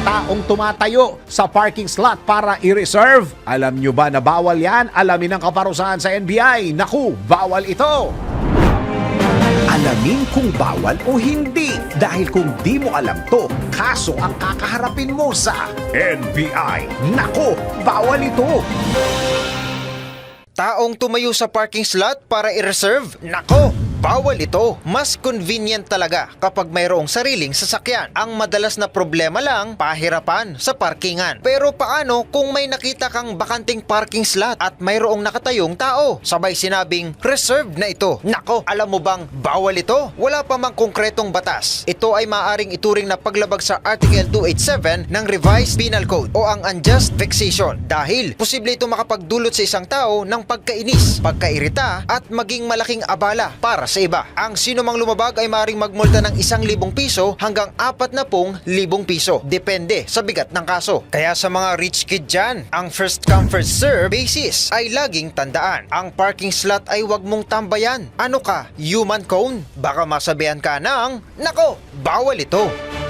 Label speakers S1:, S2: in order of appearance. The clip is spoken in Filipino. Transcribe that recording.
S1: taong tumatayo sa parking slot para i-reserve. Alam nyo ba na bawal yan? Alamin ang kaparusahan sa NBI. Naku, bawal ito! Alamin kung bawal o hindi. Dahil kung di mo alam to, kaso ang kakaharapin mo sa NBI. Naku, bawal ito!
S2: Taong tumayo sa parking slot para i-reserve? Nako! Bawal ito. Mas convenient talaga kapag mayroong sariling sasakyan. Ang madalas na problema lang, pahirapan sa parkingan. Pero paano kung may nakita kang bakanting parking slot at mayroong nakatayong tao? Sabay sinabing, reserved na ito. Nako, alam mo bang bawal ito? Wala pa mang konkretong batas. Ito ay maaaring ituring na paglabag sa Article 287 ng Revised Penal Code o ang unjust vexation. Dahil posible ito makapagdulot sa isang tao ng pagkainis, pagkairita at maging malaking abala para sa iba. Ang sino mang lumabag ay maaaring magmulta ng 1,000 piso hanggang 40,000 piso. Depende sa bigat ng kaso. Kaya sa mga rich kid dyan, ang first come first serve basis ay laging tandaan. Ang parking slot ay wag mong tambayan. Ano ka? Human cone? Baka masabihan ka ng, nako, bawal ito.